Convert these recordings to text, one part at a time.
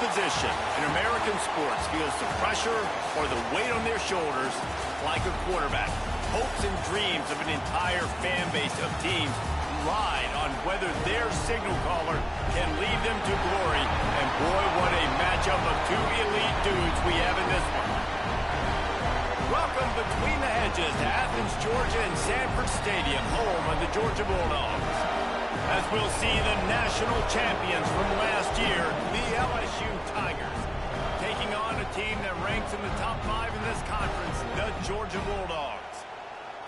position in American sports feels the pressure or the weight on their shoulders like a quarterback. Hopes and dreams of an entire fan base of teams ride on whether their signal caller can lead them to glory. And boy, what a matchup of two elite dudes we have in this one. Welcome between the hedges to Athens, Georgia and Sanford Stadium, home of the Georgia Bulldogs. As we'll see the national champions from last year, the LSU Tigers, taking on a team that ranks in the top 5 in this conference, the Georgia Bulldogs.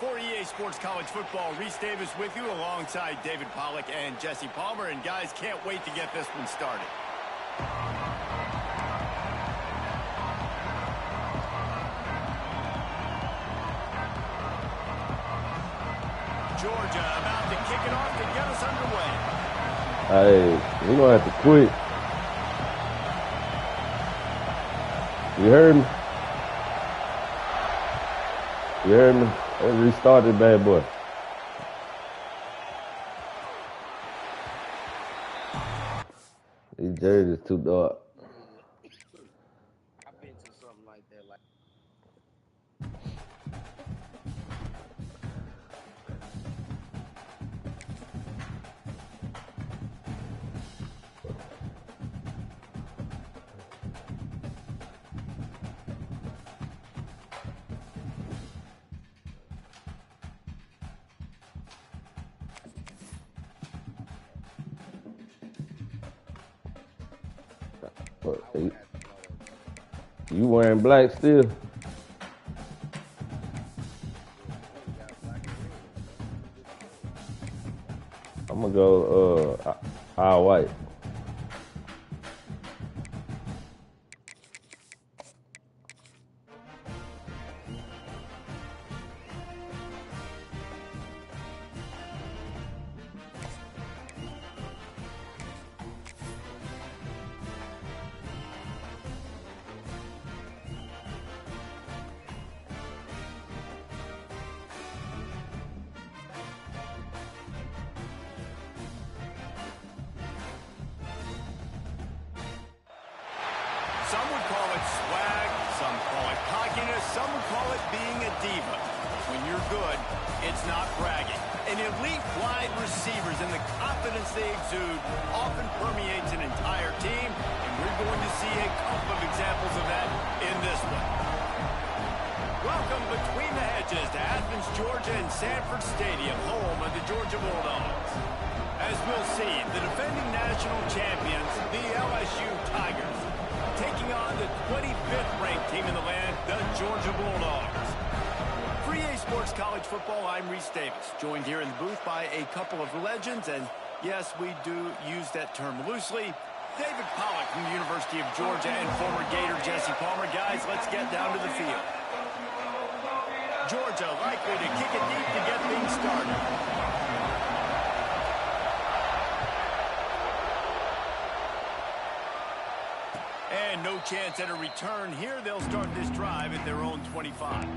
For EA Sports College Football, Reese Davis with you alongside David Pollack and Jesse Palmer. And guys, can't wait to get this one started. Georgia about to kick it off to get us underway. Hey, we're going to have to quit. You heard me? You heard me? Let's restart this bad boy. These jerseys too dark. I've been to something like that. You wearing black still? I'm gonna go all white. Some would call it swag, some call it cockiness, some would call it being a diva. When you're good, it's not bragging. And elite wide receivers and the confidence they exude often permeates an entire team, and we're going to see a couple of examples of that in this one. Welcome between the hedges to Athens, Georgia and Sanford Stadium, home of the Georgia Bulldogs. As we'll see, the defending national champions, the LSU Tigers, taking on the 25th ranked team in the land, the Georgia Bulldogs. For EA Sports College Football, I'm Reese Davis, joined here in the booth by a couple of legends, and yes, we do use that term loosely. David Pollack from the University of Georgia and former Gator Jesse Palmer. Guys, let's get down to the field. Georgia likely to kick it deep to get things started. And no chance at a return here. They'll start this drive at their own 25.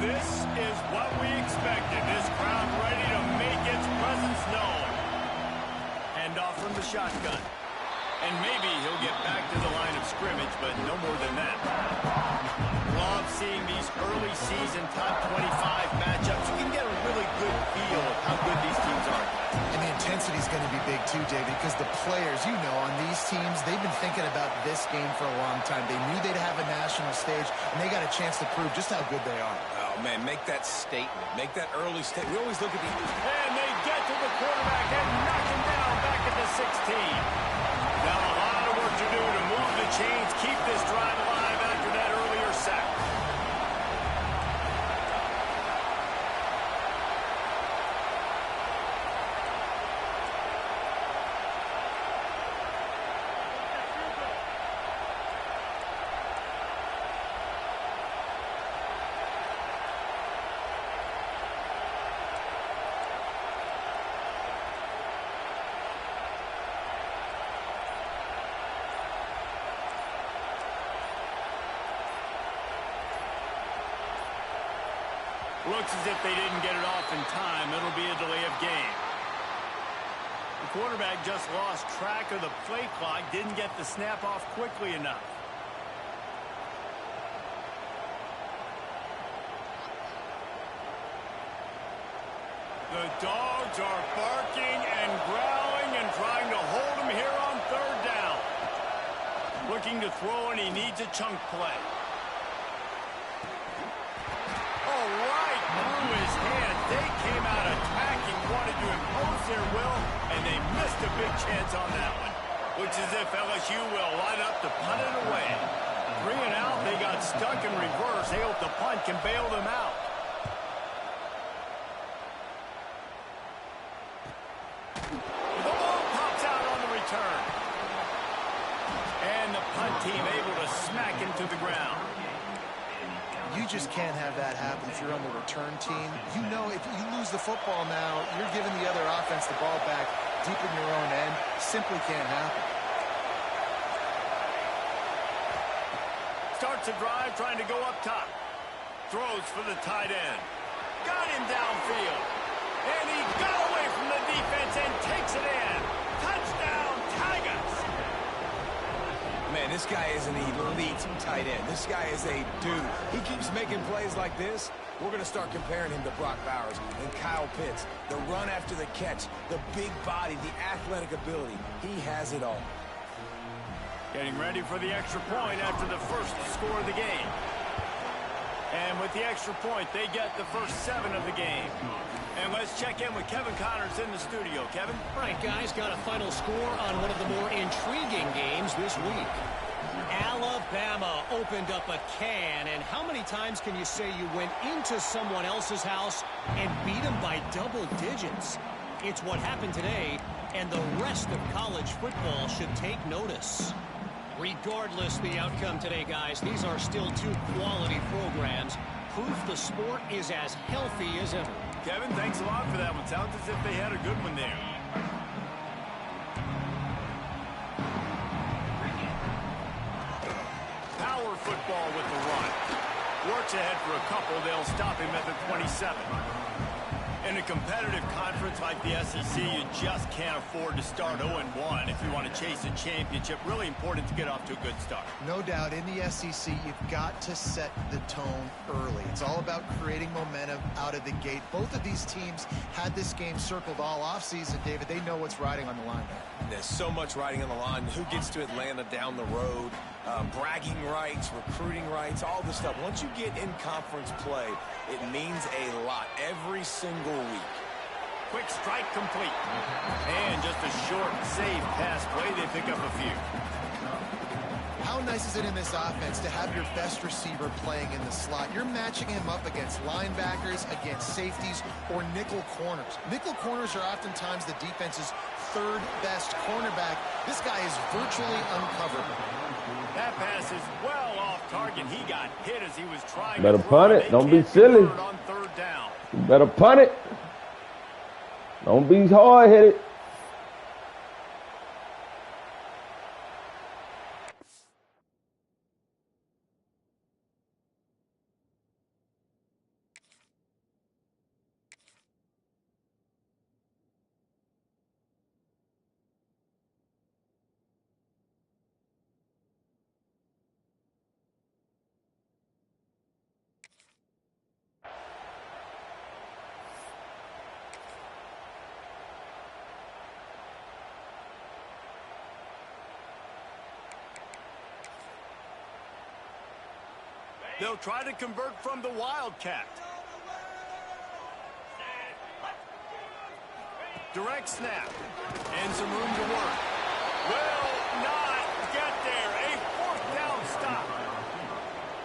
This is what we expected. This crowd ready to make its presence known. Hand off from the shotgun. And maybe he'll get back to the line of scrimmage, but no more than that. Love seeing these early season top 25 matchups. You can get a really good feel of how good these teams are. And the intensity is going to be big too, David, because the players, you know, on these teams, they've been thinking about this game for a long time. They knew they'd have a national stage, and they got a chance to prove just how good they are. Oh, man, make that statement. Make that early statement. We always look at the... And they get to the quarterback and knock him down back at the 16. Now a lot of work to do to move the chains, keep this drive alive after that earlier sack. Looks as if they didn't get it off in time. It'll be a delay of game. The quarterback just lost track of the play clock, didn't get the snap off quickly enough. The dogs are barking and growling and trying to hold him here on third down. Looking to throw, and he needs a chunk play. Oh, right through his hand. They came out attacking, wanted to impose their will, and they missed a big chance on that one. Looks as if LSU will line up to punt it away. 3 and out, they got stuck in reverse. They hope the punt can bail them out. The ball pops out on the return. And the punt team able to smack him to the ground. You just can't have that happen if you're on the return team. You know if you lose the football now, you're giving the other offense the ball back deep in your own end. Simply can't happen. Starts a drive trying to go up top. Throws for the tight end. Got him downfield. And he got away from the defense and takes it in. Touchdown, Tigers. Man, this guy is an elite tight end. This guy is a dude. He keeps making plays like this. We're going to start comparing him to Brock Bowers and Kyle Pitts. The run after the catch, the big body, the athletic ability. He has it all. Getting ready for the extra point after the first score of the game. And with the extra point, they get the first 7 of the game. And let's check in with Kevin Connors in the studio. Kevin? All right, guys, got a final score on one of the more intriguing games this week. Alabama opened up a can, and how many times can you say you went into someone else's house and beat them by double digits? It's what happened today, and the rest of college football should take notice. Regardless the outcome today, guys, these are still 2 quality programs. Proof the sport is as healthy as ever. Kevin, thanks a lot for that one. Sounds as if they had a good one there. Power football with the run. Works ahead for a couple. They'll stop him at the 27. In a competitive conference like the SEC, you just can't afford to start 0-1 if you want to chase a championship. Really important to get off to a good start. No doubt, in the SEC, you've got to set the tone early. It's all about creating momentum out of the gate. Both of these teams had this game circled all offseason, David. They know what's riding on the line there. There's so much riding on the line. Who gets to Atlanta down the road? Bragging rights, recruiting rights, all this stuff. Once you get in conference play, it means a lot every single week. Quick strike complete. And just a short, safe pass play. They pick up a few. How nice is it in this offense to have your best receiver playing in the slot? You're matching him up against linebackers, against safeties, or nickel corners. Nickel corners are oftentimes the defense's 3rd best cornerback. This guy is virtually uncoverable. That pass is well off target. He got hit as he was trying Better to punt it. Don't be silly. On 3rd down. You better punt it. Don't be hard-headed. They'll try to convert from the Wildcat. Direct snap. And some room to work. Will not get there. A 4th down stop.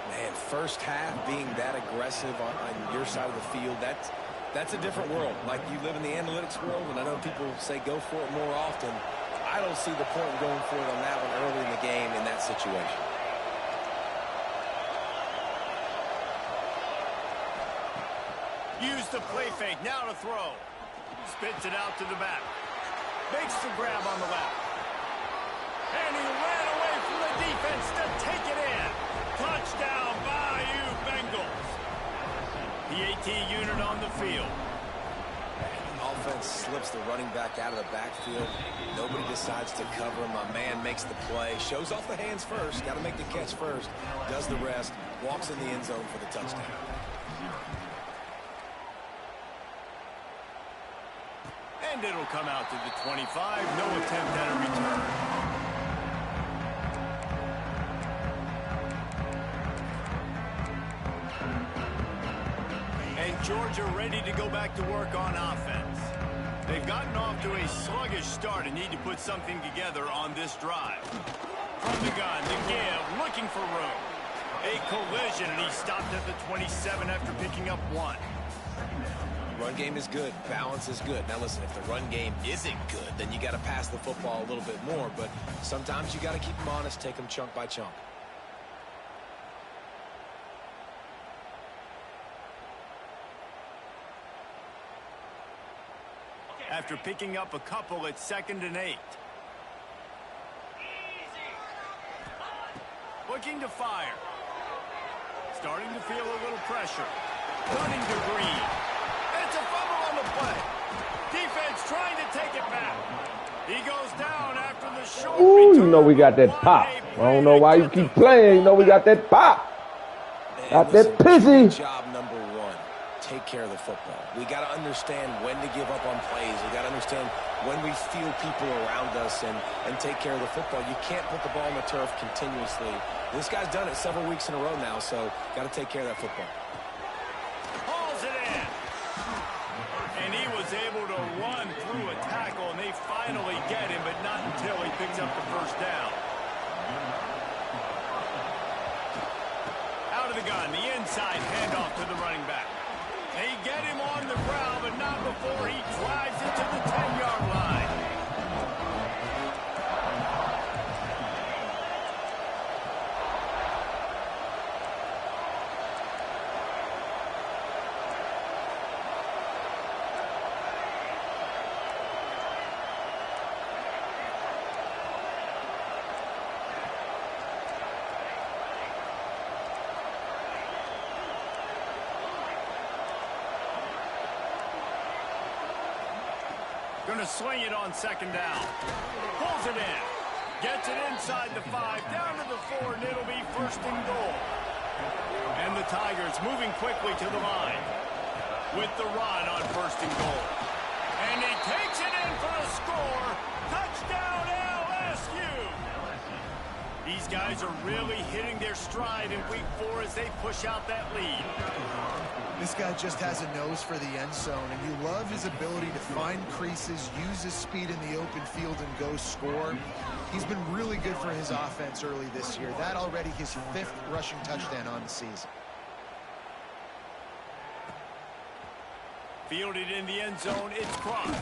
Man, first half being that aggressive on your side of the field, that's a different world. Like, you live in the analytics world, and I know people say go for it more often. I don't see the point in going for it on that one early in the game in that situation. Use the play fake. Now to throw. Spits it out to the back. Makes the grab on the left. And he ran away from the defense to take it in. Touchdown, Bayou Bengals. PAT unit on the field. Offense slips the running back out of the backfield. Nobody decides to cover him. A man makes the play. Shows off the hands first. Got to make the catch first. Does the rest. Walks in the end zone for the touchdown. And it'll come out to the 25. No attempt at a return. And Georgia ready to go back to work on offense. They've gotten off to a sluggish start and need to put something together on this drive. From the gun, the give, looking for room. A collision, and he stopped at the 27 after picking up 1. Run game is good. Balance is good. Now listen, if the run game isn't good, then you got to pass the football a little bit more. But sometimes you got to keep them honest, take them chunk by chunk. After picking up a couple, it's 2nd and 8. Looking to fire. Starting to feel a little pressure. Running to Green. It's a fumble on the play. Defense trying to take it back. He goes down after the short Ooh, you know we got that pop. I don't know why you keep playing. You know we got that pop. Got that pissy. Job number 1. Take care of the football. We got to understand when to give up on plays. We got to understand when we feel people around us and take care of the football. You can't put the ball on the turf continuously. This guy's done it several weeks in a row now, so got to take care of that football. Hauls it in. And he was able to run through a tackle, and they finally get him, but not until he picks up the first down. Out of the gun, the inside handoff to the running back. They get him on the ground, but not before he drives it to the 10-yard line. Going to swing it on 2nd down. Pulls it in. Gets it inside the 5, down to the 4, and it'll be 1st and goal. And the Tigers moving quickly to the line with the run on 1st and goal. And he takes it in for a score. Touchdown LSU. These guys are really hitting their stride in week 4 as they push out that lead. This guy just has a nose for the end zone, and you love his ability to find creases, use his speed in the open field, and go score. He's been really good for his offense early this year. That already his 5th rushing touchdown on the season. Fielded in the end zone, it's Cross.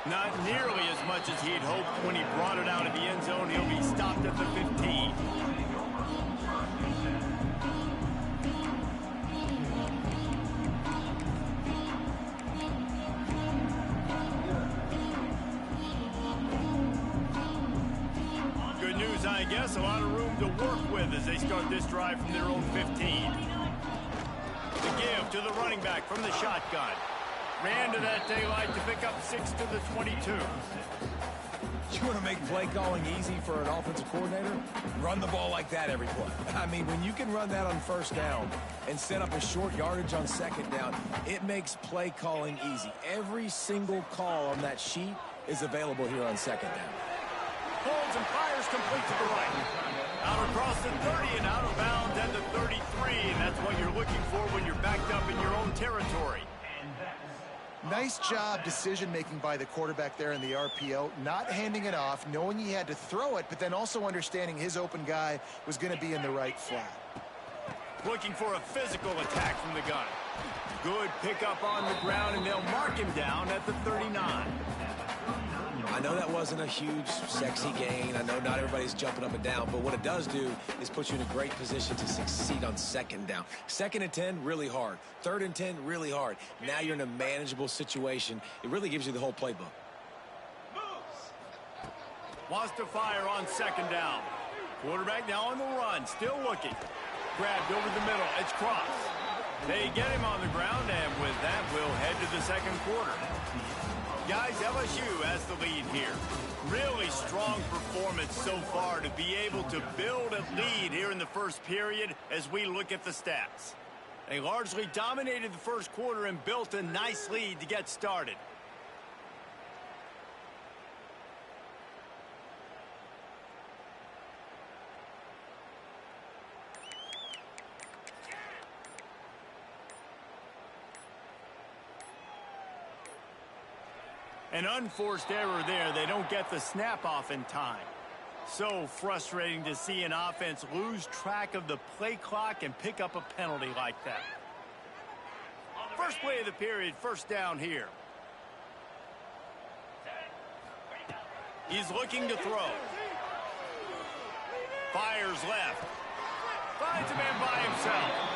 Not nearly as much as he'd hoped when he brought it out of the end zone. He'll be stopped at the 15. Good news, I guess. A lot of room to work with as they start this drive from their own 15. The give to the running back from the shotgun. Ran to that daylight to pick up 6 to the 22. You want to make play calling easy for an offensive coordinator? Run the ball like that every play. I mean, when you can run that on 1st down and set up a short yardage on 2nd down, it makes play calling easy. Every single call on that sheet is available here on 2nd down. Holds and fires complete to the right. Out across the 30 and out of bounds at the 33, and that's what you're looking for when you're backed up in your own territory. Nice job decision-making by the quarterback there in the RPO, not handing it off, knowing he had to throw it, but then also understanding his open guy was going to be in the right flat. Looking for a physical attack from the gun. Good pickup on the ground, and they'll mark him down at the 39. I know that wasn't a huge, sexy gain. I know not everybody's jumping up and down, but what it does do is put you in a great position to succeed on 2nd down. 2nd and 10, really hard. 3rd and 10, really hard. Now you're in a manageable situation. It really gives you the whole playbook. Wants to fire on 2nd down. Quarterback now on the run, still looking. Grabbed over the middle, it's Cross. They get him on the ground, and with that, we'll head to the second quarter. Guys, LSU has the lead here. Really strong performance so far to be able to build a lead here in the first period as we look at the stats. They largely dominated the first quarter and built a nice lead to get started. An unforced error there. They don't get the snap off in time. So frustrating to see an offense lose track of the play clock and pick up a penalty like that. First play of the period, first down here. He's looking to throw. Fires left. Finds a man by himself.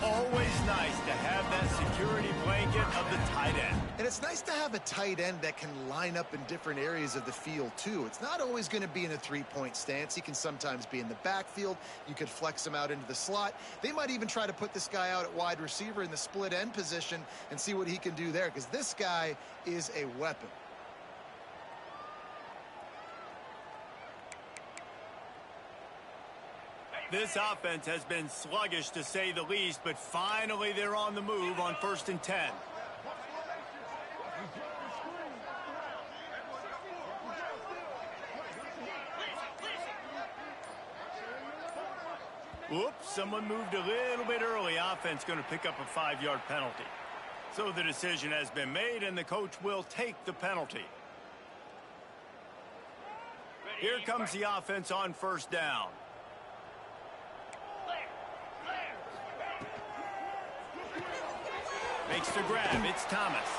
Always nice to have that security blanket of the tight end. And it's nice to have a tight end that can line up in different areas of the field, too. It's not always going to be in a three-point stance. He can sometimes be in the backfield. You could flex him out into the slot. They might even try to put this guy out at wide receiver in the split end position and see what he can do there, because this guy is a weapon. This offense has been sluggish to say the least, but finally they're on the move on 1st and 10. Whoops, someone moved a little bit early. Offense going to pick up a 5-yard penalty. So the decision has been made, and the coach will take the penalty. Here comes the offense on 1st down. Makes the grab. It's Thomas.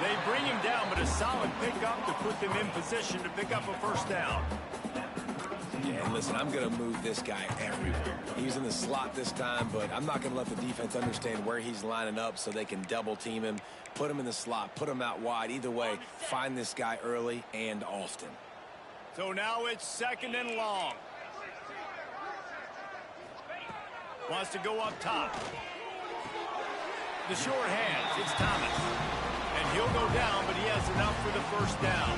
They bring him down, but a solid pickup to put them in position to pick up a 1st down. Yeah, and listen, I'm going to move this guy everywhere. He's in the slot this time, but I'm not going to let the defense understand where he's lining up so they can double team him, put him in the slot, put him out wide. Either way, find this guy early and often. So now it's 2nd and long. Wants to go up top. The short hands, it's Thomas. And he'll go down, but he has enough for the 1st down.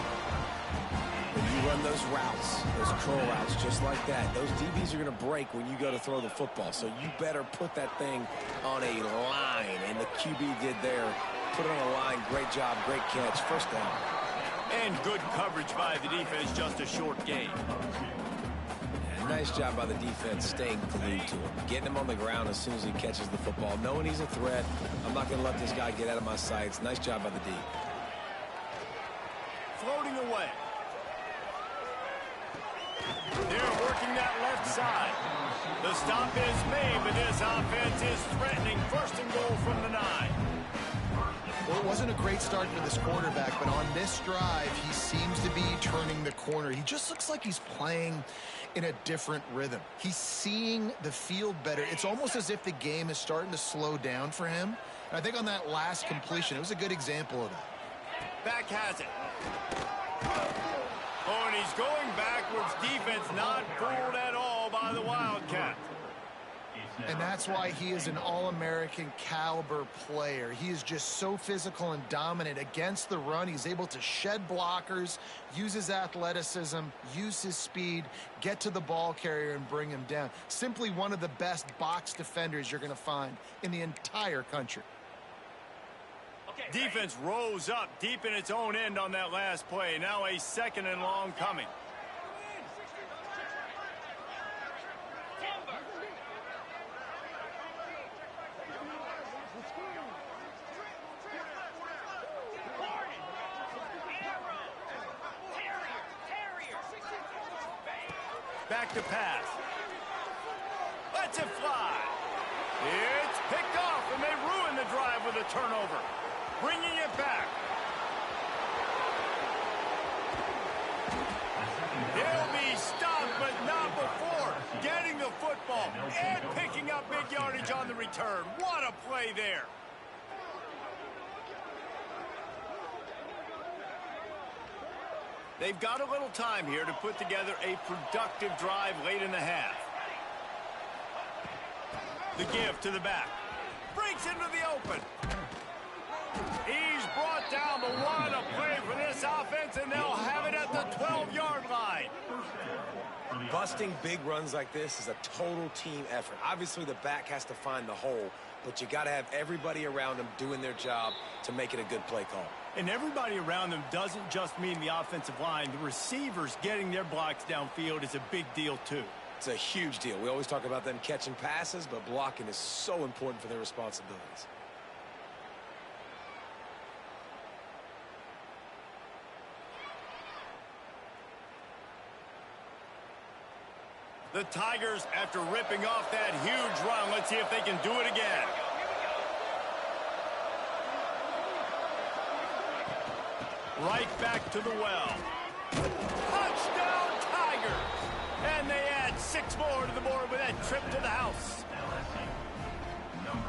When you run those routes, those curl routes, just like that, those DBs are going to break when you go to throw the football. So you better put that thing on a line. And the QB did there. Put it on a line. Great job, great catch. 1st down. And good coverage by the defense, just a short gain. Nice job by the defense staying glued to him. Getting him on the ground as soon as he catches the football. Knowing he's a threat. I'm not going to let this guy get out of my sights. Nice job by the D. Floating away. They're working that left side. The stop is made, but this offense is threatening. 1st and goal from the 9. Well, it wasn't a great start for this quarterback, but on this drive, he seems to be turning the corner. He just looks like he's playing in a different rhythm. He's seeing the field better. It's almost as if the game is starting to slow down for him. And I think on that last completion, it was a good example of that. Back has it. Oh, and he's going backwards. Defense not fooled at all by the Wildcat. And that's why he is an All-American caliber player. He is just so physical and dominant against the run. He's able to shed blockers, use his athleticism, use his speed, get to the ball carrier and bring him down. Simply one of the best box defenders you're going to find in the entire country. Defense rose up deep in its own end on that last play. Now a 2nd and long coming. Back to pass. Lets it fly. It's picked off, and they ruin the drive with a turnover. Bringing it back. He'll be stopped, but not before getting the football and picking up big yardage on the return. What a play there. They've got a little time here to put together a productive drive late in the half. The give to the back. Breaks into the open. He's brought down, but what a play for this offense, and they'll have it at the 12-yard line. Busting big runs like this is a total team effort. Obviously, the back has to find the hole, but you got to have everybody around them doing their job to make it a good play call. And everybody around them doesn't just mean the offensive line. The receivers getting their blocks downfield is a big deal, too. It's a huge deal. We always talk about them catching passes, but blocking is so important for their responsibilities. The Tigers, after ripping off that huge run, let's see if they can do it again. Right back to the well. Touchdown, Tigers! And they add 6 more to the board with that trip to the house.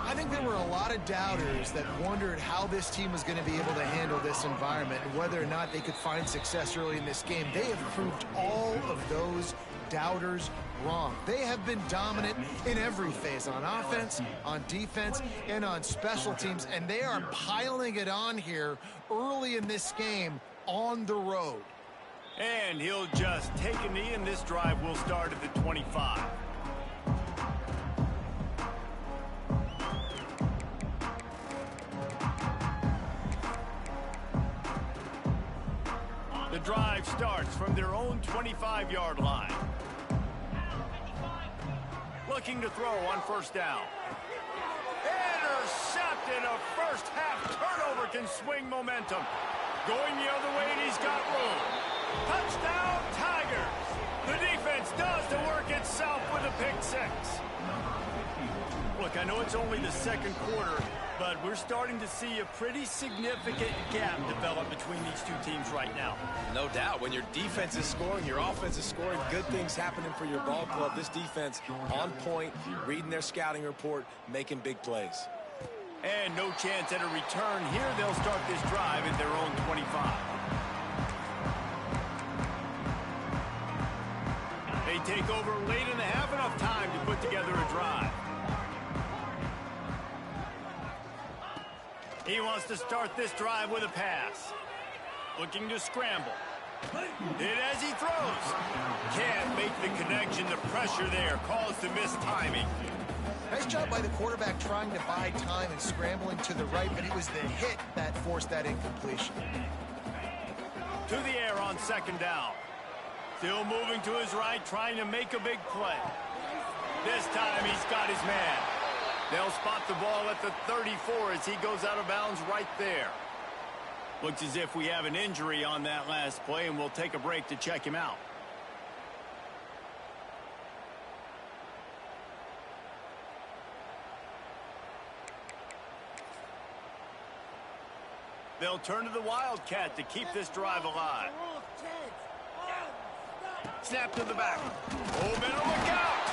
I think there were a lot of doubters that wondered how this team was going to be able to handle this environment and whether or not they could find success early in this game. They have proved all of those doubters wrong. They have been dominant in every phase, on offense, on defense, and on special teams, and they are piling it on here early in this game on the road. And he'll just take a knee, and this drive will start at the 25. The drive starts from their own 25-yard line. Looking to throw on first down. Intercepted. A first-half turnover can swing momentum. Going the other way, and he's got room. Touchdown, Tigers. The defense does the work itself with a pick 6. Look, I know it's only the second quarter, but we're starting to see a pretty significant gap develop between these two teams right now. No doubt. When your defense is scoring, your offense is scoring, good things happening for your ball club. This defense on point, reading their scouting report, making big plays. And no chance at a return here. They'll start this drive at their own 25. They take over late in the half, enough time to put together a drive. He wants to start this drive with a pass. Looking to scramble. Did as he throws. Can't make the connection. The pressure there caused the missed timing. Nice job by the quarterback trying to buy time and scrambling to the right, but it was the hit that forced that incompletion. To the air on second down. Still moving to his right, trying to make a big play. This time he's got his man. They'll spot the ball at the 34 as he goes out of bounds right there. Looks as if we have an injury on that last play, and we'll take a break to check him out. They'll turn to the Wildcat to keep this drive alive. Snap to the back. Oh, better look out.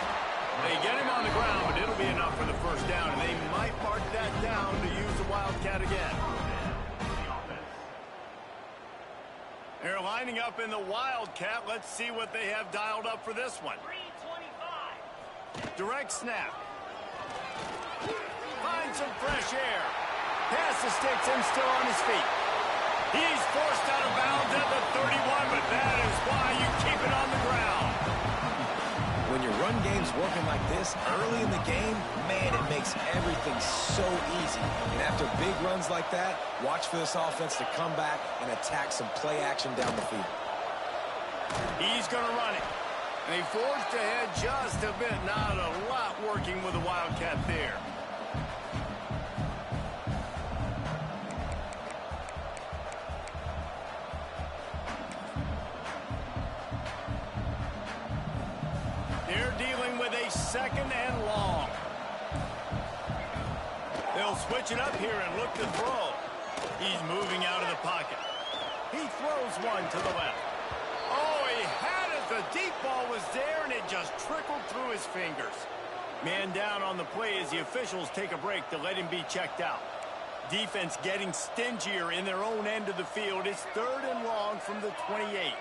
They get him on the ground, but it'll be enough for the first down, and they might mark that down to use the Wildcat again. They're lining up in the Wildcat. Let's see what they have dialed up for this one. Direct snap. Finds some fresh air. Pass the sticks and still on his feet. He's forced out of bounds at the 31, but that is why you keep it on the ground. When your run game's working like this early in the game, man, it makes everything so easy. And after big runs like that, watch for this offense to come back and attack some play action down the field. He's going to run it. They forced ahead just a bit. Not a lot working with the Wildcat there. They're dealing with a second and long. They'll switch it up here and look to throw. He's moving out of the pocket. He throws one to the left. Oh, he had it. The deep ball was there, and it just trickled through his fingers. Man down on the play as the officials take a break to let him be checked out. Defense getting stingier in their own end of the field. It's 3rd and long from the 28.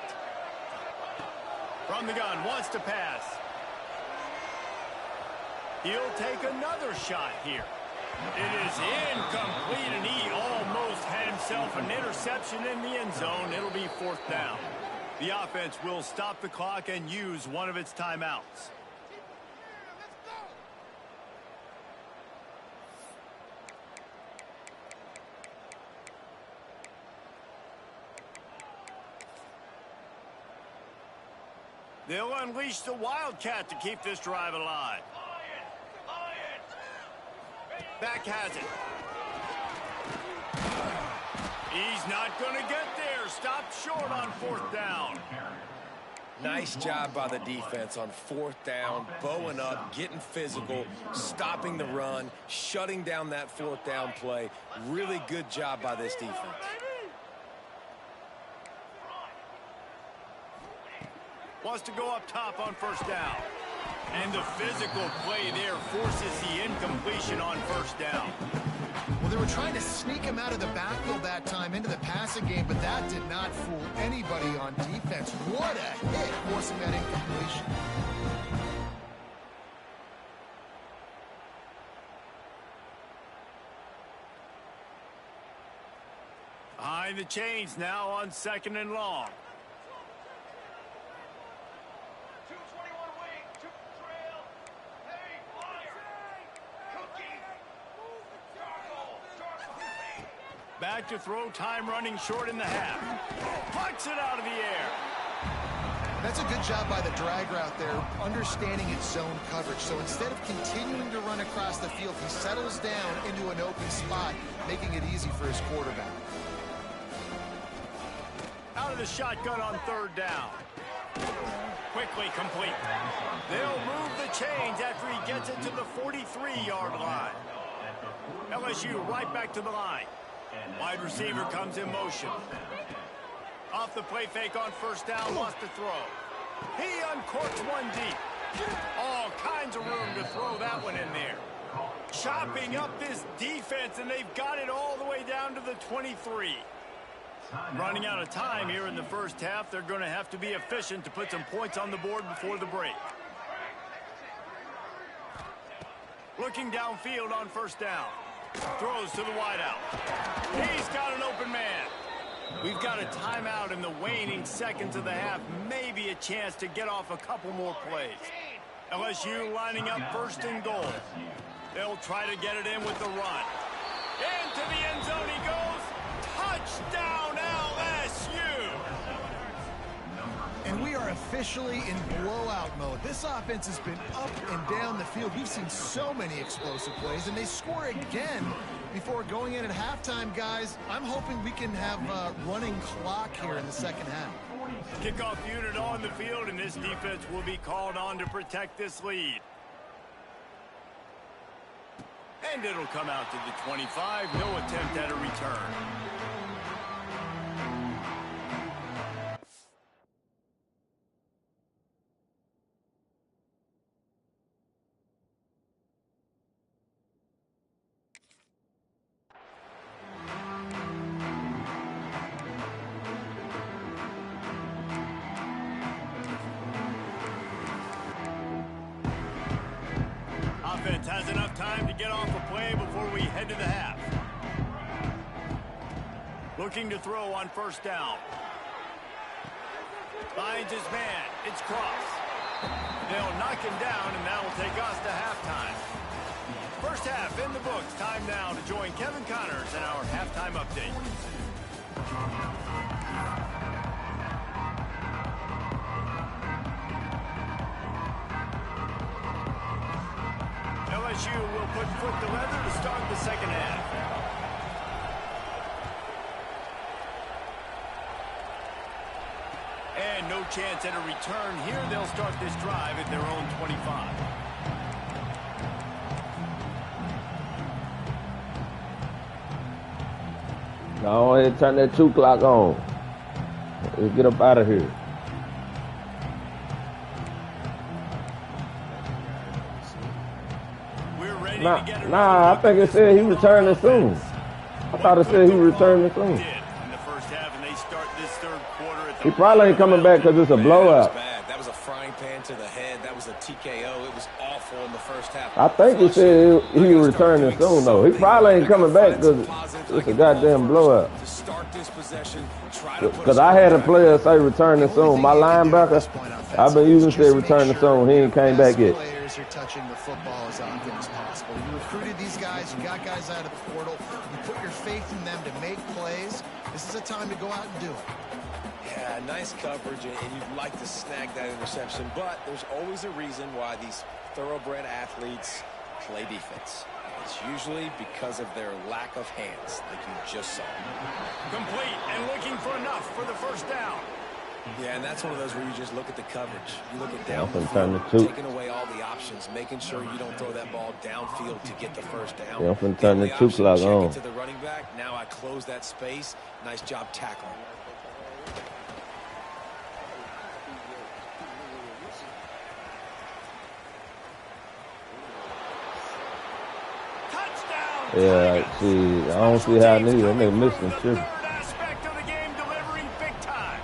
From the gun, wants to pass. He'll take another shot here. It is incomplete, and he almost had himself an interception in the end zone. It'll be 4th down. The offense will stop the clock and use one of its timeouts. They'll unleash the Wildcat to keep this drive alive. Back has it. He's not going to get there. Stopped short on 4th down. Nice job by the defense on 4th down, bowing up, getting physical, stopping the run, shutting down that 4th down play. Really good job by this defense. Wants to go up top on 1st down. And the physical play there forces the incompletion on 1st down. Well, they were trying to sneak him out of the backfield that time into the passing game, but that did not fool anybody on defense. What a hit, forcing that incompletion. Behind the chains now on 2nd and long. Back to throw, time running short in the half. Puts it out of the air. That's a good job by the drag route there, understanding its zone coverage. So instead of continuing to run across the field, he settles down into an open spot, making it easy for his quarterback. Out of the shotgun on 3rd down. Quickly complete. They'll move the chains after he gets it to the 43-yard line. LSU right back to the line. Wide receiver comes in motion. Off the play fake on 1st down, wants to throw. He uncorks one deep. All kinds of room to throw that one in there. Chopping up this defense, and they've got it all the way down to the 23. Running out of time here in the 1st half. They're going to have to be efficient to put some points on the board before the break. Looking downfield on 1st down. Throws to the wideout. He's got an open man. We've got a timeout in the waning seconds of the half. Maybe a chance to get off a couple more plays. LSU lining up 1st and goal. They'll try to get it in with the run. Into the end zone he goes. Touchdown LSU! And we are officially in blowout mode. This offense has been up and down the field. We've seen so many explosive plays, and they score again before going in at halftime, guys. I'm hoping we can have a running clock here in the 2nd half. Kickoff unit on the field, and this defense will be called on to protect this lead. And it'll come out to the 25. No attempt at a return. Offense has enough time to get off a play before we head to the half. Looking to throw on 1st down. Finds his man. It's Cross. They'll knock him down, and that will take us to halftime. 1st half in the books. Time now to join Kevin Connors in our halftime update. LSU will put foot to leather to start the 2nd half. And no chance at a return here. They'll start this drive at their own 25. Go ahead and turn that 2 clock on. Let's get up out of here. We're ready to get it. Nah, I think it said he returning soon. I thought it said he returned the soon. In the first half, and they start this third quarter at the He probably ain't coming back because it's a blowout. That was a frying pan to the head. That was a TKO. It was awful in the first half. I think he said he returning soon, though. He probably ain't coming back because it's a goddamn blowout. To start this possession, Because I had a player say returning soon. My linebacker, I've been using say returning soon. He ain't came back yet. Players are touching the football as often as possible. You recruited these guys. You got guys out of the portal. You put your faith in them to make plays. This is a time to go out and do it. Yeah, nice coverage, and you'd like to snag that interception, but there's always a reason why these thoroughbred athletes play defense. It's usually because of their lack of hands, like you just saw. Complete and looking for enough for the first down. Yeah, and that's one of those where you just look at the coverage. You look at down the turn field, the two. taking away all the options, making sure you don't throw that ball downfield to get the first down. Yeah, I'm finna turn the 2 clock check on. it to the running back. Now I close that space. Nice job tackling. Yeah, see, I don't see how I need it. That nigga missing shit. Aspect of the game, delivering big time.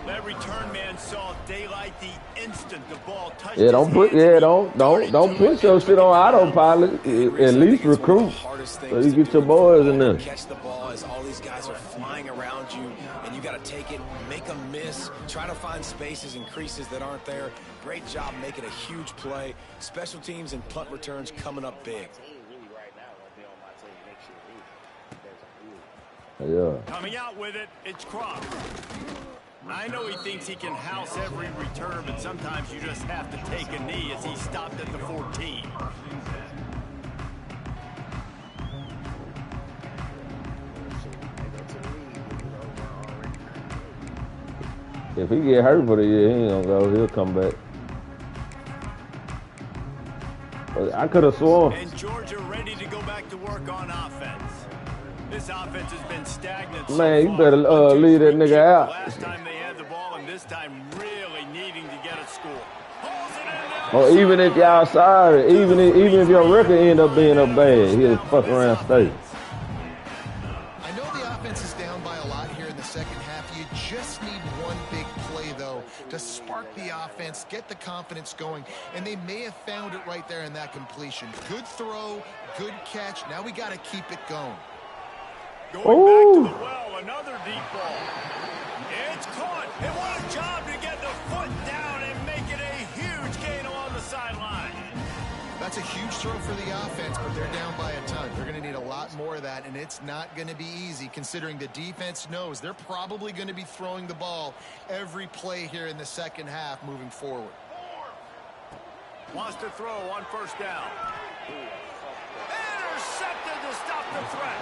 That return man saw daylight the instant the ball touched. Yeah, don't put put your shit on autopilot. At least recruit so you get your boys in there. Catch the ball as all these guys are flying around you, and you got to take it, make them miss, try to find spaces and creases that aren't there. Great job making a huge play. Special teams and punt returns coming up big. Yeah. Coming out with it, it's Crop. I know he thinks he can house every return, but sometimes you just have to take a knee as he stopped at the 14. If he get hurt for the year, he ain't gonna go. He'll come back. But I could have sworn. And Georgia ready to go back to work on offense. This offense has been stagnant. Man, you better leave that nigga out. Last time they had the ball, and this time really needing to get a score. Or even if y'all sorry, even if your record end up being up bad, he'll fuck around stay. I know the offense is down by a lot here in the second half. You just need one big play, though, to spark the offense, get the confidence going, and they may have found it right there in that completion. Good throw, good catch. Now we got to keep it going. Going back to the well, another deep ball. It's caught. And what a job to get the foot down and make it a huge gain along the sideline. That's a huge throw for the offense, but they're down by a ton. They're going to need a lot more of that, and it's not going to be easy considering the defense knows they're probably going to be throwing the ball every play here in the second half moving forward. Wants to throw on first down. Intercepted to stop the threat.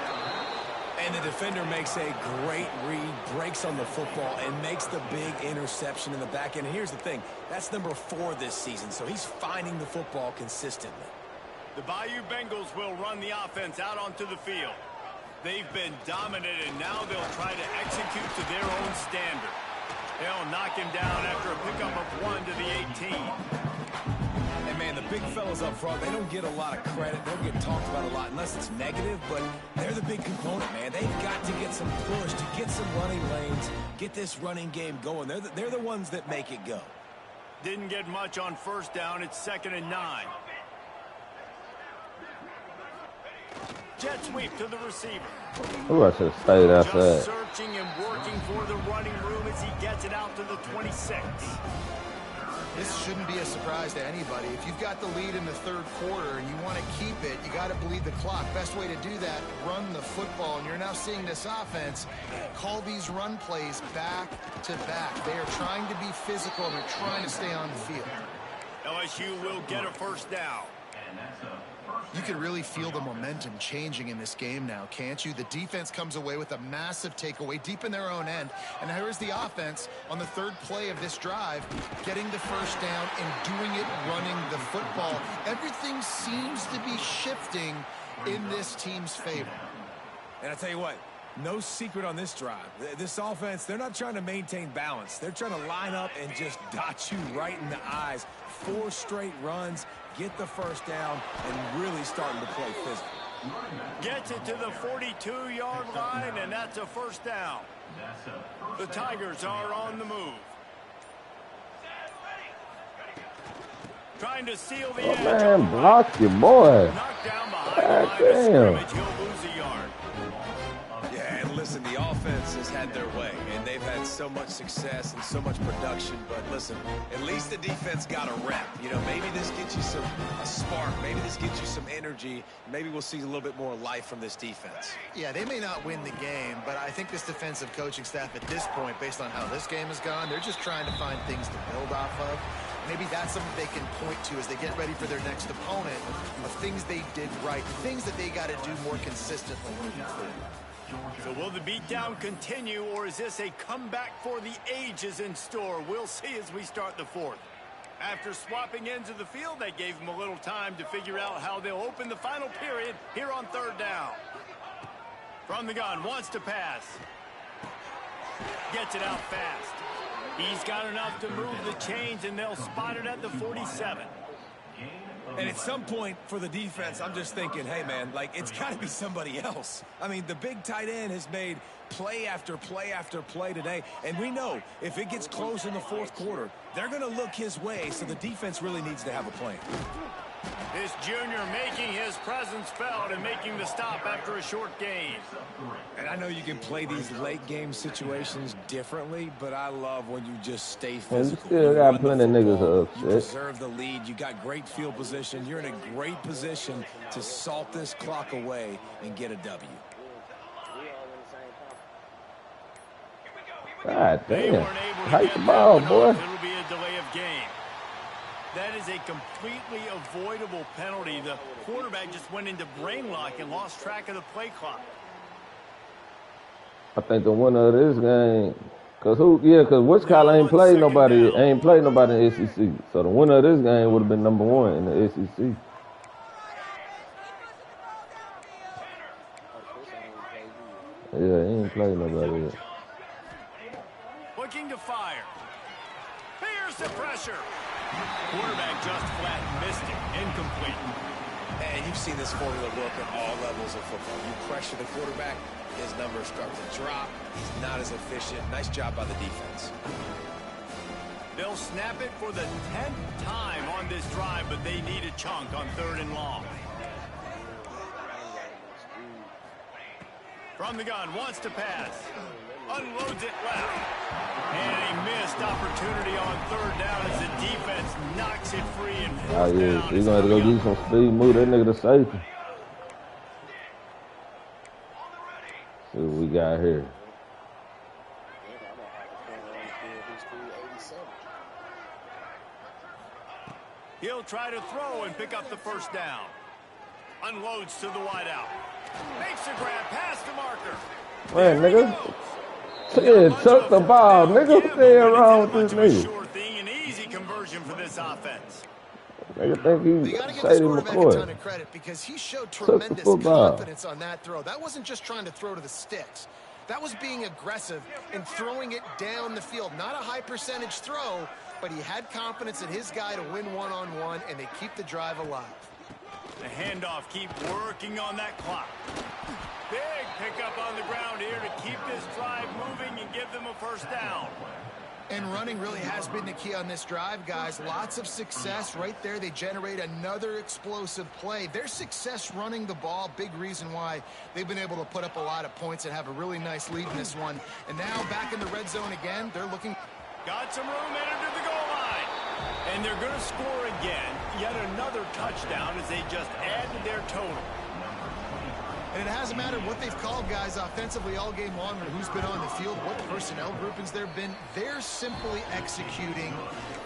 And the defender makes a great read, breaks on the football, and makes the big interception in the back end. And here's the thing, that's number 4 this season, so he's finding the football consistently. The Bayou Bengals will run the offense out onto the field. They've been dominant, and now they'll try to execute to their own standard. They'll knock him down after a pickup of 1 to the 18. And man, the big fellas up front, they don't get a lot of credit. They don't get talked about a lot unless it's negative, but they're the big component, man. They've got to get some push, to get some running lanes, get this running game going. They're the ones that make it go. Didn't get much on first down. It's 2nd and 9. Jet sweep to the receiver. Ooh, I should have stayed outside. Just searching and working for the running room as he gets it out to the 26. This shouldn't be a surprise to anybody. If you've got the lead in the third quarter and you want to keep it, you got to bleed the clock. Best way to do that, run the football. And you're now seeing this offense call these run plays back to back. They are trying to be physical. They're trying to stay on the field. LSU will get a first down. You can really feel the momentum changing in this game now, can't you? The defense comes away with a massive takeaway deep in their own end. And here's the offense on the third play of this drive, getting the first down and doing it running the football. Everything seems to be shifting in this team's favor. And I tell you what, no secret on this drive. This offense, they're not trying to maintain balance. They're trying to line up and just dot you right in the eyes. 4 straight runs, get the first down, and really starting to play physical. Gets it to the 42-yard line, and that's a first down. The Tigers are on the move. Trying to seal the edge. Man, block your boy. Knocked down behind the line of scrimmage. He'll lose a yard. Yeah, and listen, the offense has had their way, and they've had so much success and so much production. But listen, at least the defense got a rep. You know, maybe this gets you a spark. Maybe this gets you some energy. Maybe we'll see a little bit more life from this defense. Yeah, they may not win the game, but I think this defensive coaching staff at this point, based on how this game has gone, they're just trying to find things to build off of. Maybe that's something they can point to as they get ready for their next opponent of things they did right, things that they got to do more consistently moving forward. So will the beatdown continue, or is this a comeback for the ages in store? We'll see as we start the fourth. After swapping ends of the field, that gave them a little time to figure out how they'll open the final period here on third down. From the gun, wants to pass. Gets it out fast. He's got enough to move the chains, and they'll spot it at the 47. And at some point for the defense, I'm just thinking, hey, man, like, it's got to be somebody else. I mean, the big tight end has made play after play after play today. And we know if it gets close in the fourth quarter, they're going to look his way, so the defense really needs to have a plan. This junior making his presence felt and making the stop after a short gain. And I know you can play these late game situations differently, but I love when you just stay physical. You still got plenty of niggas upset. You deserve the lead. You got great field position. You're in a great position to salt this clock away and get a W. God damn. Hype the ball, boy. It'll be a delay of game. That is a completely avoidable penalty. The quarterback just went into brain lock and lost track of the play clock. I think the winner of this game, cause Wisconsin ain't played nobody in the SEC. So the winner of this game would have been number one in the SEC. Yeah, he ain't played nobody yet. Looking to fire. Here's the pressure. Quarterback just flat missed it. Incomplete. And you've seen this formula work at all levels of football. You pressure the quarterback, his numbers start to drop. He's not as efficient. Nice job by the defense. They'll snap it for the 10th time on this drive, but they need a chunk on third and long. From the gun, wants to pass. Unloads it left. And a missed opportunity on third down as the defense knocks it free and fourth down. He's going to have to go do some speed, move that nigga to safety. See what we got here. He'll try to throw and pick up the first down. Unloads to the wideout. Makes a grab past the marker. Man, nigga. Yeah, chuck the ball, nigga. Stay around with this nigga. Sure thing, an easy conversion for this offense. Nigga think You he's got to give this Shady quarterback a McCoy. ton of credit because he showed tremendous confidence on that throw. That wasn't just trying to throw to the sticks. That was being aggressive and throwing it down the field. Not a high percentage throw, but he had confidence in his guy to win one-on-one, and they keep the drive alive. The handoff, keep working on that clock. Big pickup on the ground here to keep this drive moving and give them a first down. And running really has been the key on this drive, guys. Lots of success right there. They generate another explosive play. Their success running the ball, big reason why they've been able to put up a lot of points and have a really nice lead in this one. And now back in the red zone again. They're looking. Got some room headed to the goal line. And they're going to score again. Yet another touchdown as they just add to their total. And it hasn't mattered what they've called, guys, offensively all game long or who's been on the field, what personnel groupings there have been. They're simply executing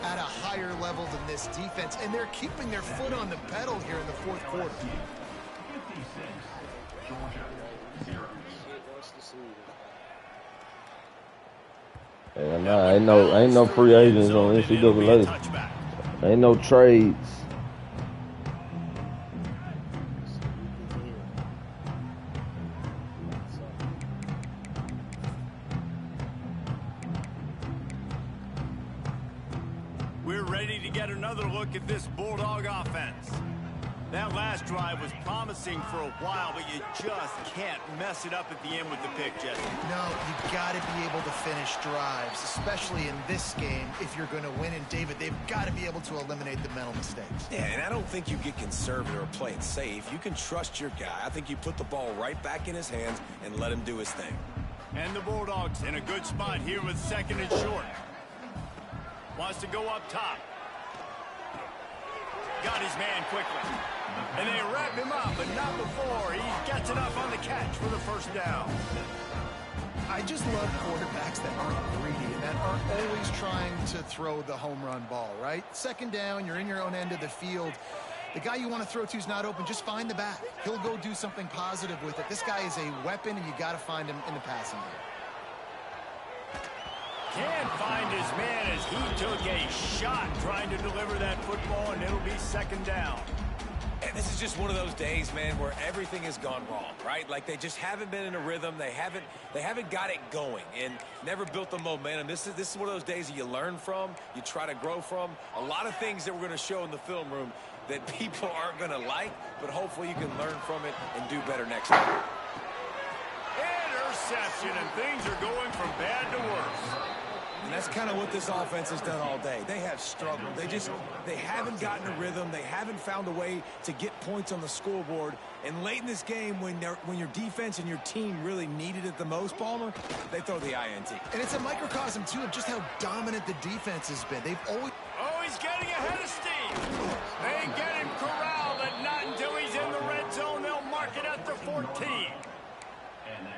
at a higher level than this defense, and they're keeping their foot on the pedal here in the fourth quarter. Yeah, nah, ain't no free agents on NCAA. Ain't no trades. We're ready to get another look at this Bulldog offense. That last drive was promising for a while, but you just can't mess it up at the end with the pick, Jesse. No, you've got to be able to finish drives, especially in this game. If you're going to win, and David, they've got to be able to eliminate the mental mistakes. Yeah, and I don't think you get conservative or play it safe. You can trust your guy. I think you put the ball right back in his hands and let him do his thing. And the Bulldogs in a good spot here with 2nd and short. Wants to go up top. Got his man quickly. And they wrap him up, but not before he gets enough on the catch for the first down. I just love quarterbacks that aren't greedy and that aren't always trying to throw the home run ball, right? 2nd down, you're in your own end of the field. The guy you want to throw to is not open. Just find the back. He'll go do something positive with it. This guy is a weapon, and you got to find him in the passing game. Can't find his man as he took a shot trying to deliver that football, and it'll be 2nd down. And this is just one of those days, man, where everything has gone wrong, right? Like they just haven't been in a rhythm. They haven't got it going and never built the momentum. This is one of those days that you learn from, you try to grow from. A lot of things that we're going to show in the film room that people aren't going to like, but hopefully you can learn from it and do better next time. Interception, and things are going from bad to worse. And that's kind of what this offense has done all day. They have struggled. They haven't gotten a rhythm. They haven't found a way to get points on the scoreboard. And late in this game, when your defense and your team really needed it the most, Palmer, they throw the INT. And it's a microcosm, too, of just how dominant the defense has been. They've always... Oh, he's getting ahead of steam. They get him corralled, but not until he's in the red zone. They'll mark it at the 14.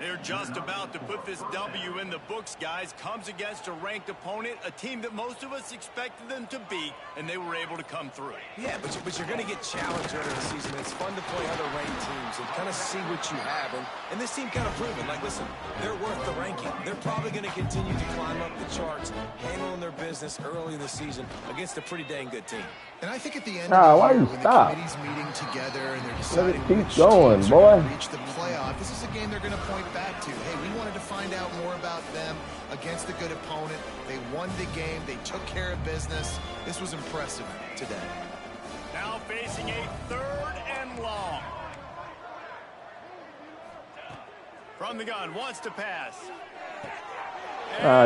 They're just about to put this W in the books, guys. Comes against a ranked opponent, a team that most of us expected them to beat, and they were able to come through. Yeah, but you're going to get challenged early in the season. It's fun to play other ranked teams and kind of see what you have. And this team kind of proven, like, listen, they're worth the ranking. They're probably going to continue to climb up the charts, handling their business early in the season against a pretty dang good team. And I think at the end of the year, when the committee's meeting together and they're deciding which teams are going to reach the playoff, this is a game they're going to point back to. Hey, we wanted to find out more about them against a good opponent. They won the game. They took care of business. This was impressive today. Now facing a 3rd and long. From the gun, wants to pass.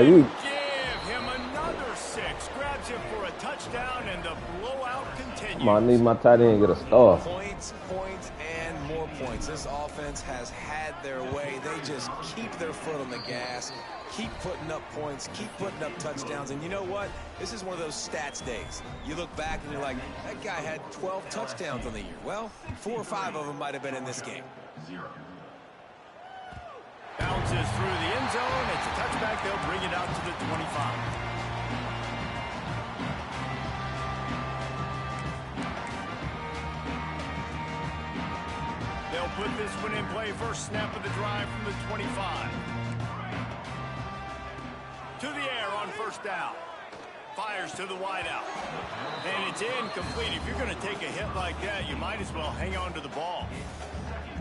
You give him another 6. Grabs him for a touchdown, and the blowout continues. I need my tight end to get a star. Points, and more points. This offense has had their way. They just keep their foot on the gas, keep putting up points, keep putting up touchdowns. And you know what? This is one of those stats days. You look back and you're like, that guy had 12 touchdowns on the year. Well, 4 or 5 of them might have been in this game. Bounces through the end zone. It's a touchback. They'll bring it out to the 25. They'll put this one in play. First snap of the drive from the 25. To the air on 1st down. Fires to the wideout. And it's incomplete. If you're going to take a hit like that, you might as well hang on to the ball.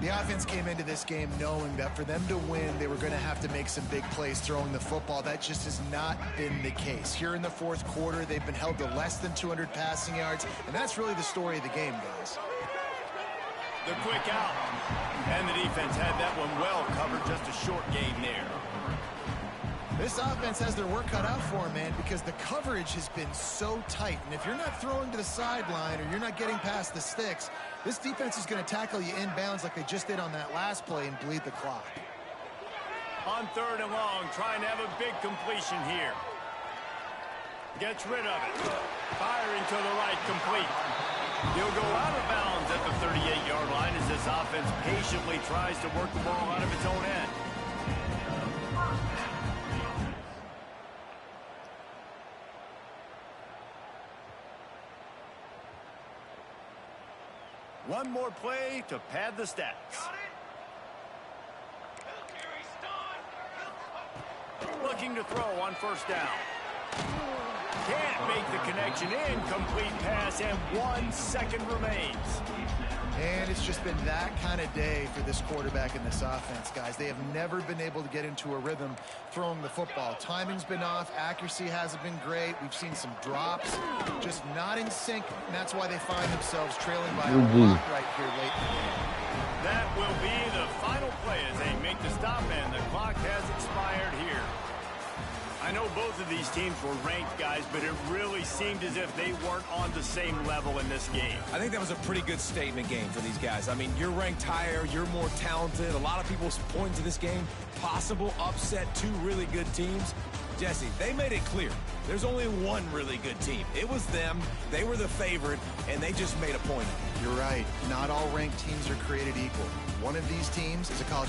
The offense came into this game knowing that for them to win, they were going to have to make some big plays throwing the football. That just has not been the case. Here in the 4th quarter, they've been held to less than 200 passing yards, and that's really the story of the game, guys. The quick out. And the defense had that one well covered. Just a short gain there. This offense has their work cut out for them, man, because the coverage has been so tight. And if you're not throwing to the sideline or you're not getting past the sticks, this defense is going to tackle you inbounds like they just did on that last play and bleed the clock. On 3rd and long, trying to have a big completion here. Gets rid of it. Firing to the right, complete. He'll go out of bounds at the 38-yard line as this offense patiently tries to work the ball out of its own end. One more play to pad the stats. Looking to throw on 1st down. Can't make the connection. Incomplete pass, and 1 second remains. And it's just been that kind of day for this quarterback in this offense, guys. They have never been able to get into a rhythm throwing the football. Timing's been off. Accuracy hasn't been great. We've seen some drops, just not in sync. And that's why they find themselves trailing by a lot right here late in the game. That will be the final play as they make the stop, and the clock has expired here. I know both of these teams were ranked, guys, but it really seemed as if they weren't on the same level in this game. I think that was a pretty good statement game for these guys. I mean, you're ranked higher, you're more talented. A lot of people point to this game, possible upset, 2 really good teams. Jesse, they made it clear. There's only one really good team. It was them. They were the favorite, and they just made a point of it. You're right. Not all ranked teams are created equal. One of these teams is a college